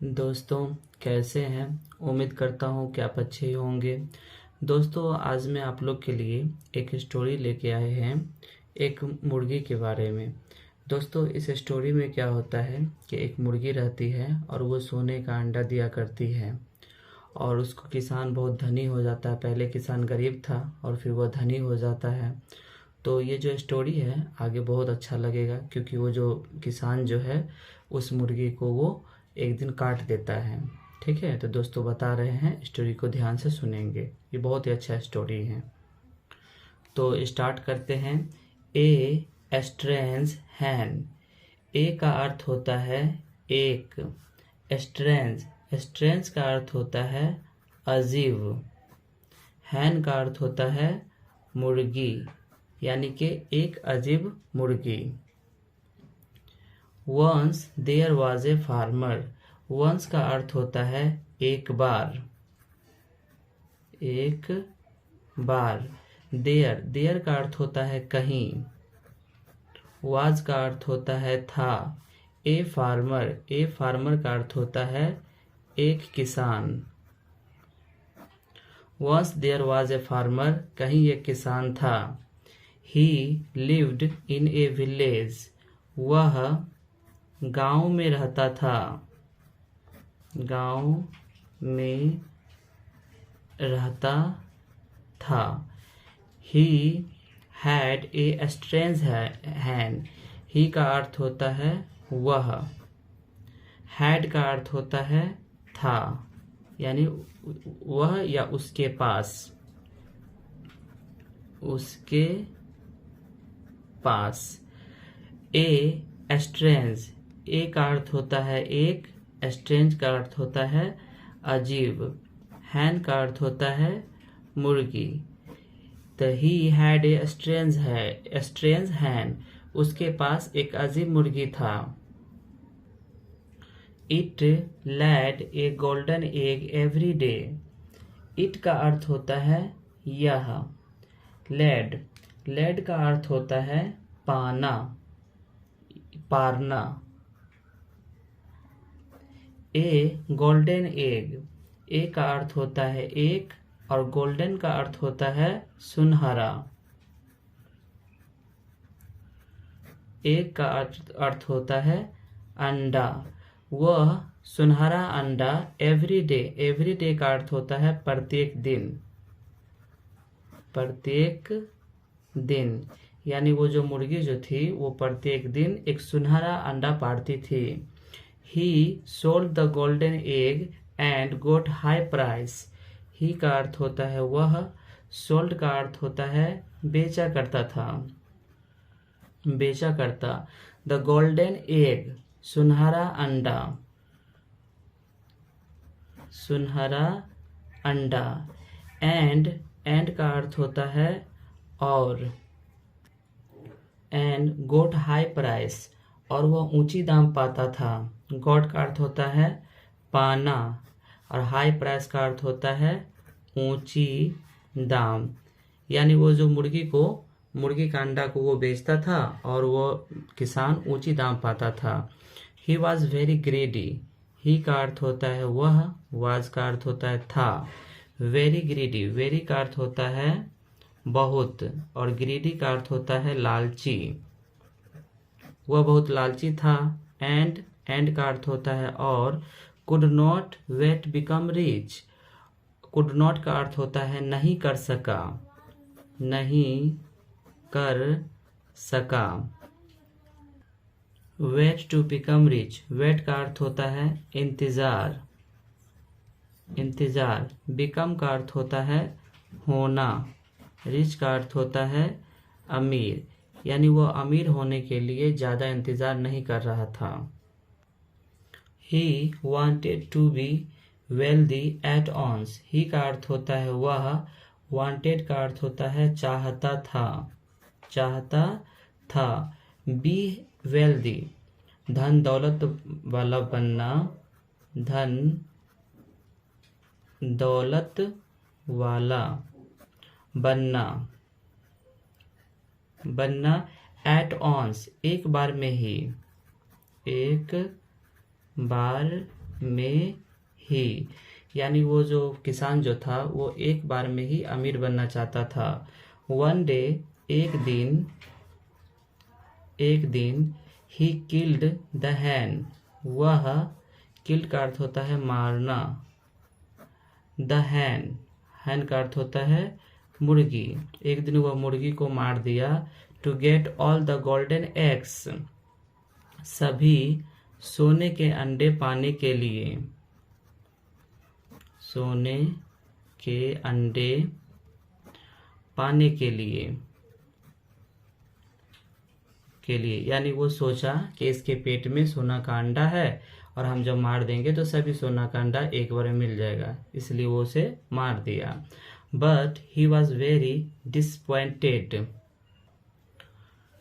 दोस्तों, कैसे हैं। उम्मीद करता हूँ कि आप अच्छे ही होंगे। दोस्तों, आज मैं आप लोग के लिए एक स्टोरी लेके आए हैं एक मुर्गी के बारे में। दोस्तों, इस स्टोरी में क्या होता है कि एक मुर्गी रहती है और वो सोने का अंडा दिया करती है और उसको किसान बहुत धनी हो जाता है। पहले किसान गरीब था और फिर वो धनी हो जाता है। तो ये जो स्टोरी है आगे बहुत अच्छा लगेगा, क्योंकि वो जो किसान जो है उस मुर्गी को वो एक दिन काट देता है। ठीक है, तो दोस्तों बता रहे हैं, स्टोरी को ध्यान से सुनेंगे, ये बहुत ही अच्छा स्टोरी है। तो स्टार्ट करते हैं। ए स्ट्रेंज हैन। ए का अर्थ होता है एक। स्ट्रेंज, स्ट्रेंज का अर्थ होता है अजीब। हैन का अर्थ होता है मुर्गी, यानी कि एक अजीब मुर्गी। Once there was a farmer. Once का अर्थ होता है एक बार, एक बार। देयर, देयर का अर्थ होता है कहीं। वाज का अर्थ होता है था। ए फार्मर, ए फार्मर का अर्थ होता है एक किसान। Once there was a farmer, कहीं एक किसान था। ही लिव्ड इन ए विलेज, वह गांव में रहता था। गांव में रहता था। He had a strange hand. He का अर्थ होता है वह। हैड का अर्थ होता है था, यानी वह या उसके पास, उसके पास। ए स्ट्रेंज, ए का अर्थ होता है एक, स्ट्रेंज का अर्थ होता है अजीब, हैन का अर्थ होता है मुर्गी। तो ही हैड ए स्ट्रेंज हैन, उसके पास एक अजीब मुर्गी था। It laid a golden egg every day. It का अर्थ होता है यह। लैड, लैड का अर्थ होता है पाना, पारना। ए गोल्डन एग, ए का अर्थ होता है एक और गोल्डन का अर्थ होता है सुनहरा। एक का अर्थ होता है अंडा, वह सुनहरा अंडा एवरी डे, एवरी डे का अर्थ होता है प्रत्येक दिन, प्रत्येक दिन। यानी वो जो मुर्गी जो थी वो प्रत्येक दिन एक सुनहरा अंडा पाड़ती थी। He sold the golden egg and got high price. He का अर्थ होता है वह, सोल्ड का अर्थ होता है बेचा करता था, बेचा करता। द गोल्डन एग, सुनहरा अंडा, सुनहरा अंडा। एंड का अर्थ होता है और। एंड गोट हाई प्राइस, और वह ऊंची दाम पाता था। गॉट का अर्थ होता है पाना और हाई प्राइस का अर्थ होता है ऊंची दाम। यानी वो जो मुर्गी का अंडा को वो बेचता था और वो किसान ऊंची दाम पाता था। ही वॉज वेरी ग्रेडी। ही का अर्थ होता है वह, वाज का अर्थ होता है था। वेरी ग्रेडी, वेरी का अर्थ होता है बहुत और ग्रीडी का अर्थ होता है लालची। वह बहुत लालची था। एंड का अर्थ होता है और। Could not wait become rich, could not का अर्थ होता है नहीं कर सका, नहीं कर सका। Wait to become rich, wait का अर्थ होता है इंतजार, इंतजार। बिकम का अर्थ होता है होना। रिच का अर्थ होता है अमीर, यानी वो अमीर होने के लिए ज़्यादा इंतज़ार नहीं कर रहा था। He wanted to be wealthy at once. He का अर्थ होता है वह, वांटेड का अर्थ होता है चाहता था, चाहता था। बी वेल्दी, धन दौलत वाला बनना, धन दौलत वाला बनना, बनना। एट ऑन्स, एक बार में ही, एक बार में ही, यानी वो जो किसान जो था वो एक बार में ही अमीर बनना चाहता था। वन डे, एक दिन ही किल्ड द हैन, वह, किल्ड का अर्थ होता है मारना, द हैन का अर्थ होता है मुर्गी। एक दिन वह मुर्गी को मार दिया। To get all the golden eggs, सभी सोने के अंडे पाने के लिए, सोने के अंडे पाने के लिए यानी वो सोचा कि इसके पेट में सोना का अंडा है और हम जब मार देंगे तो सभी सोना का अंडा एक बार में मिल जाएगा, इसलिए वो उसे मार दिया। But he was very disappointed,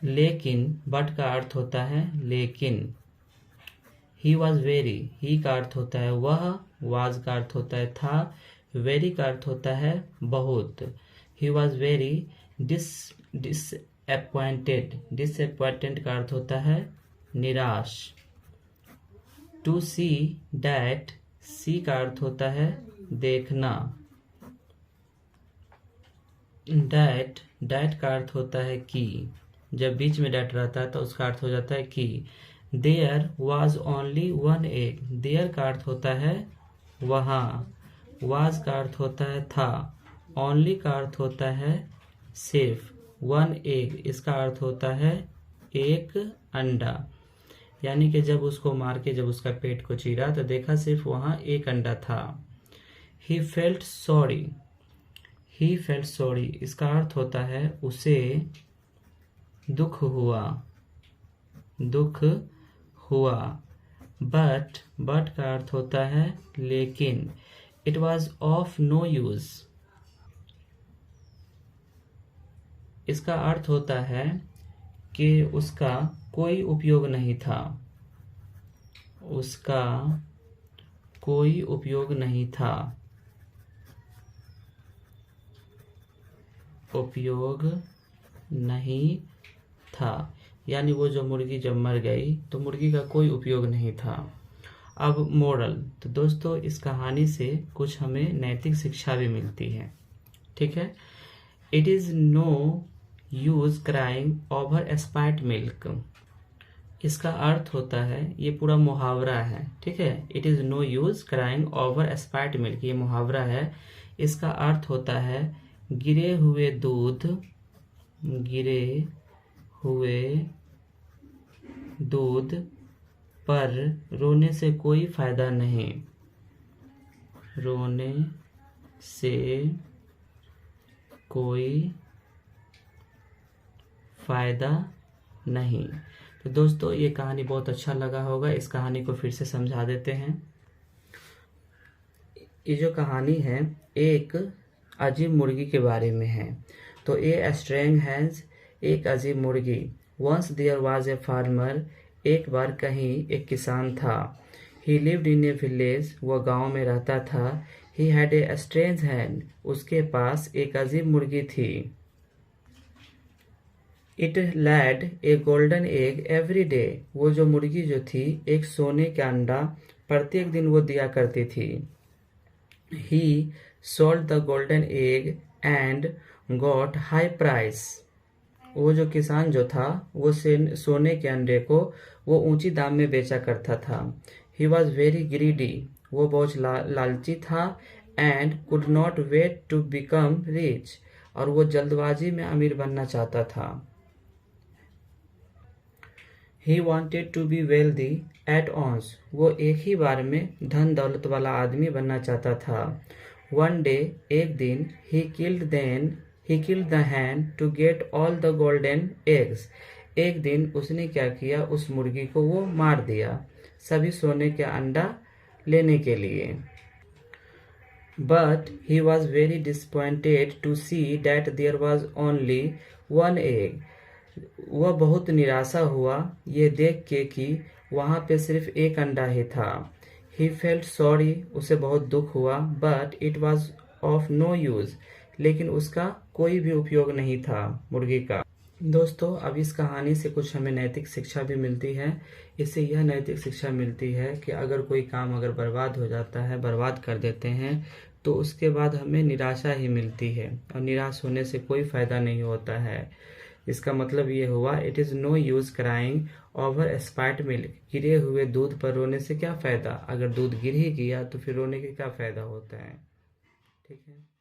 लेकिन, बट का अर्थ होता है लेकिन। ही वॉज वेरी, ही का अर्थ होता है वह, वाज का अर्थ होता है था, वेरी का अर्थ होता है बहुत। ही वॉज वेरी डिसअपॉइंटेड का अर्थ होता है निराश। टू सी डैट, सी का अर्थ होता है देखना। डैट का अर्थ होता है कि, जब बीच में डैट रहता है तो उसका अर्थ हो जाता है कि। There was only one egg, there का अर्थ होता है वहाँ, वाज का अर्थ होता है था, ओनली का अर्थ होता है सिर्फ, वन एग इसका अर्थ होता है एक अंडा। यानी कि जब उसको मार के जब उसका पेट को चीरा तो देखा सिर्फ वहाँ एक अंडा था। ही फेल्ट सॉरी इसका अर्थ होता है उसे दुख हुआ। बट का अर्थ होता है लेकिन। It was of no use, इसका अर्थ होता है कि उसका कोई उपयोग नहीं था, उसका कोई उपयोग नहीं था, उपयोग नहीं था, यानी वो जो मुर्गी जब मर गई तो मुर्गी का कोई उपयोग नहीं था। अब मोरल, तो दोस्तों इस कहानी से कुछ हमें नैतिक शिक्षा भी मिलती है, ठीक है। It is no use crying over spilt milk, इसका अर्थ होता है, ये पूरा मुहावरा है, ठीक है। It is no use crying over spilt milk, ये मुहावरा है। इसका अर्थ होता है गिरे हुए दूध पर रोने से कोई फायदा नहीं, रोने से कोई फायदा नहीं। तो दोस्तों ये कहानी बहुत अच्छा लगा होगा, इस कहानी को फिर से समझा देते हैं। ये जो कहानी है एक अजीब मुर्गी के बारे में है। तो ए स्ट्रेंज हैज, एक अजीब मुर्गी। Once there was a farmer, एक बार कहीं एक किसान था। ही लिव्ड इन ए विलेज, वह गांव में रहता था। ही हैड ए स्ट्रेंज हैन, उसके पास एक अजीब मुर्गी थी। It laid a golden egg every day, वो जो मुर्गी जो थी एक सोने का अंडा प्रत्येक दिन वो दिया करती थी। He sold the golden egg and got high price, वो जो किसान जो था वो सोने के अंडे को वो ऊंची दाम में बेचा करता था। ही वॉज वेरी ग्रीडी, वो बहुत लालची था। And could not wait to become rich, और वो जल्दबाजी में अमीर बनना चाहता था। He wanted to be wealthy at once, वो एक ही बार में धन दौलत वाला आदमी बनना चाहता था। वन डे, एक दिन, he killed the hen to get all the golden eggs, एक दिन उसने क्या किया, उस मुर्गी को वो मार दिया सभी सोने के अंडा लेने के लिए। But he was very disappointed to see that there was only one egg, वह बहुत निराशा हुआ ये देख के कि वहाँ पे सिर्फ एक अंडा ही था। ही फेल्ट सॉरी, उसे बहुत दुख हुआ। But it was of no use, लेकिन उसका कोई भी उपयोग नहीं था मुर्गी का। दोस्तों, अब इस कहानी से कुछ हमें नैतिक शिक्षा भी मिलती है। इससे यह नैतिक शिक्षा मिलती है कि अगर कोई काम अगर बर्बाद हो जाता है, बर्बाद कर देते हैं, तो उसके बाद हमें निराशा ही मिलती है और निराश होने से कोई फ़ायदा नहीं होता है। इसका मतलब ये हुआ, it is no use crying over spilled milk. गिरे हुए दूध पर रोने से क्या फ़ायदा? अगर दूध गिर ही गया तो फिर रोने के क्या फ़ायदा होता है। ठीक है।